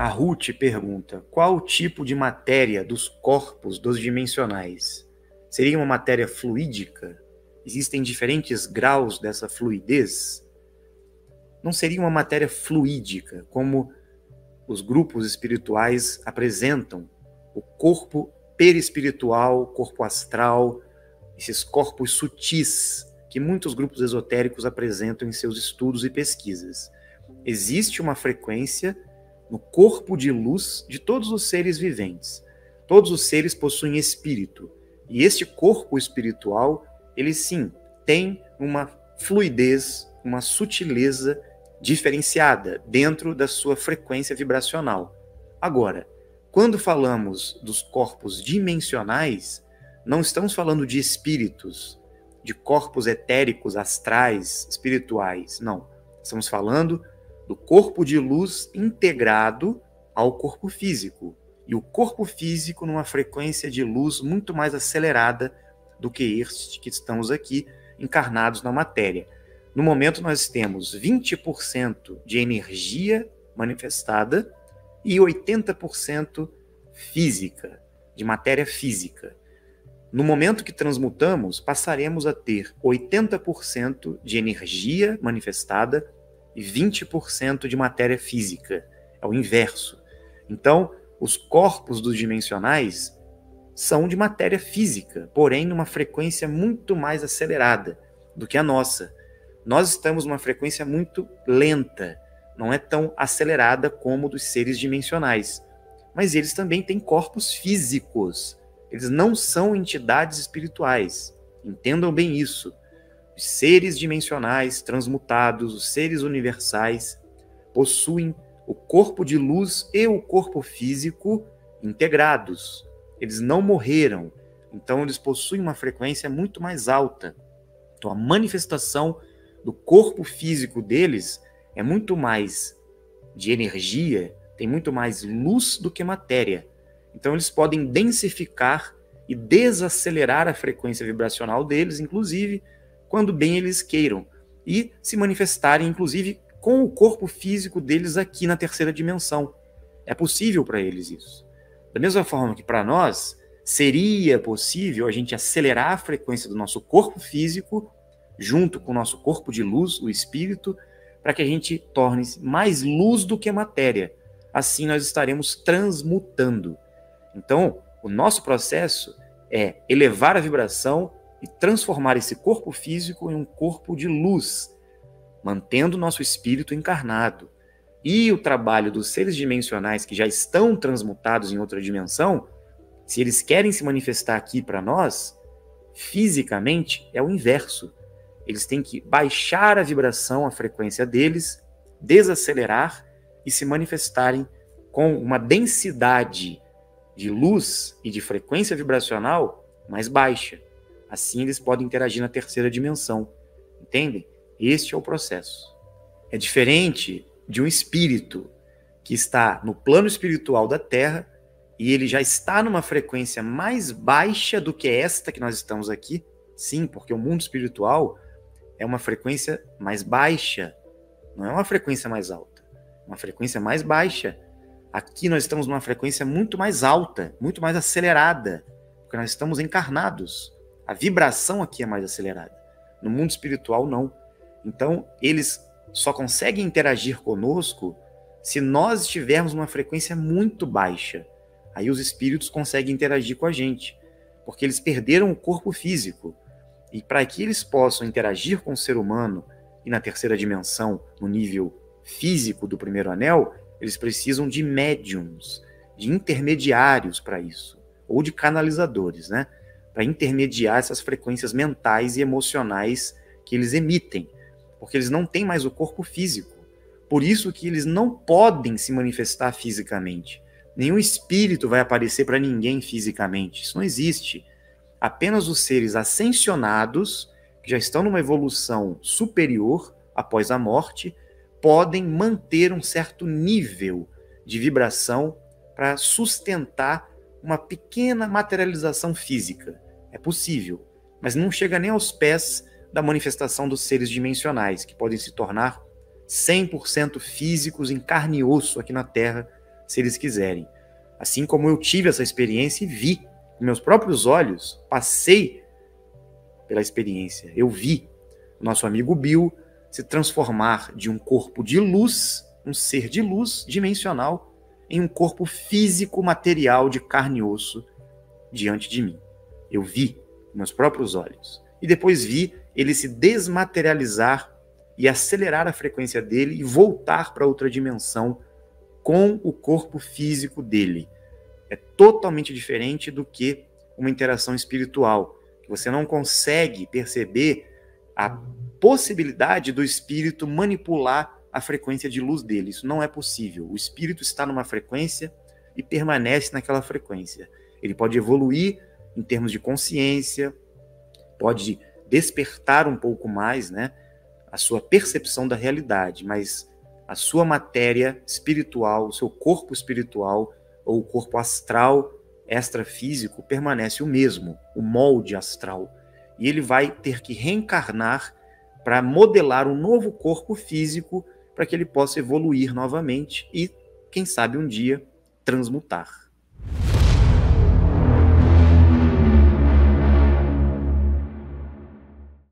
A Ruth pergunta: qual o tipo de matéria dos corpos dos dimensionais? Seria uma matéria fluídica? Existem diferentes graus dessa fluidez? Não seria uma matéria fluídica, como os grupos espirituais apresentam o corpo perispiritual, corpo astral, esses corpos sutis que muitos grupos esotéricos apresentam em seus estudos e pesquisas. Existe uma frequência no corpo de luz de todos os seres viventes. Todos os seres possuem espírito. E este corpo espiritual, ele sim, tem uma fluidez, uma sutileza diferenciada dentro da sua frequência vibracional. Agora, quando falamos dos corpos dimensionais, não estamos falando de espíritos, de corpos etéricos, astrais, espirituais. Não. Estamos falando do corpo de luz integrado ao corpo físico. E o corpo físico numa frequência de luz muito mais acelerada do que este que estamos aqui encarnados na matéria. No momento nós temos 20% de energia manifestada e 80% física, de matéria física. No momento que transmutamos, passaremos a ter 80% de energia manifestada e 20% de matéria física. É o inverso. Então, os corpos dos dimensionais são de matéria física, porém numa frequência muito mais acelerada do que a nossa. Nós estamos numa frequência muito lenta, não é tão acelerada como dos seres dimensionais. Mas eles também têm corpos físicos. Eles não são entidades espirituais. Entendam bem isso. Os seres dimensionais transmutados, os seres universais, possuem o corpo de luz e o corpo físico integrados. Eles não morreram, então eles possuem uma frequência muito mais alta. Então a manifestação do corpo físico deles é muito mais de energia, tem muito mais luz do que matéria. Então eles podem densificar e desacelerar a frequência vibracional deles, inclusive quando bem eles queiram, e se manifestarem, inclusive, com o corpo físico deles aqui na terceira dimensão. É possível para eles isso. Da mesma forma que para nós, seria possível a gente acelerar a frequência do nosso corpo físico, junto com o nosso corpo de luz, o espírito, para que a gente torne mais luz do que matéria. Assim nós estaremos transmutando. Então, o nosso processo é elevar a vibração e transformar esse corpo físico em um corpo de luz, mantendo o nosso espírito encarnado. E o trabalho dos seres dimensionais que já estão transmutados em outra dimensão, se eles querem se manifestar aqui para nós, fisicamente, é o inverso. Eles têm que baixar a vibração, a frequência deles, desacelerar e se manifestarem com uma densidade de luz e de frequência vibracional mais baixa. Assim eles podem interagir na terceira dimensão. Entendem? Este é o processo. É diferente de um espírito que está no plano espiritual da Terra e ele já está numa frequência mais baixa do que esta que nós estamos aqui. Sim, porque o mundo espiritual é uma frequência mais baixa, não é uma frequência mais alta, é uma frequência mais baixa. Aqui nós estamos numa frequência muito mais alta, muito mais acelerada, porque nós estamos encarnados. A vibração aqui é mais acelerada. No mundo espiritual, não. Então, eles só conseguem interagir conosco se nós estivermos numa frequência muito baixa. Aí os espíritos conseguem interagir com a gente, porque eles perderam o corpo físico. E para que eles possam interagir com o ser humano e na terceira dimensão, no nível físico do primeiro anel, eles precisam de médiums, de intermediários para isso, ou de canalizadores, né? Para intermediar essas frequências mentais e emocionais que eles emitem, porque eles não têm mais o corpo físico. Por isso que eles não podem se manifestar fisicamente. Nenhum espírito vai aparecer para ninguém fisicamente. Isso não existe. Apenas os seres ascensionados, que já estão numa evolução superior após a morte, podem manter um certo nível de vibração para sustentar uma pequena materialização física. É possível, mas não chega nem aos pés da manifestação dos seres dimensionais, que podem se tornar 100% físicos em carne e osso aqui na Terra, se eles quiserem. Assim como eu tive essa experiência e vi com meus próprios olhos, passei pela experiência, eu vi o nosso amigo Bill se transformar de um corpo de luz, um ser de luz dimensional, em um corpo físico, material, de carne e osso, diante de mim. Eu vi com meus próprios olhos. E depois vi ele se desmaterializar e acelerar a frequência dele e voltar para outra dimensão com o corpo físico dele. É totalmente diferente do que uma interação espiritual, que você não consegue perceber a possibilidade do espírito manipular a frequência de luz dele. Isso não é possível. O espírito está numa frequência e permanece naquela frequência. Ele pode evoluir em termos de consciência, pode despertar um pouco mais, né, a sua percepção da realidade, mas a sua matéria espiritual, o seu corpo espiritual ou o corpo astral, extrafísico, permanece o mesmo, o molde astral. E ele vai ter que reencarnar para modelar um novo corpo físico para que ele possa evoluir novamente e, quem sabe, um dia transmutar.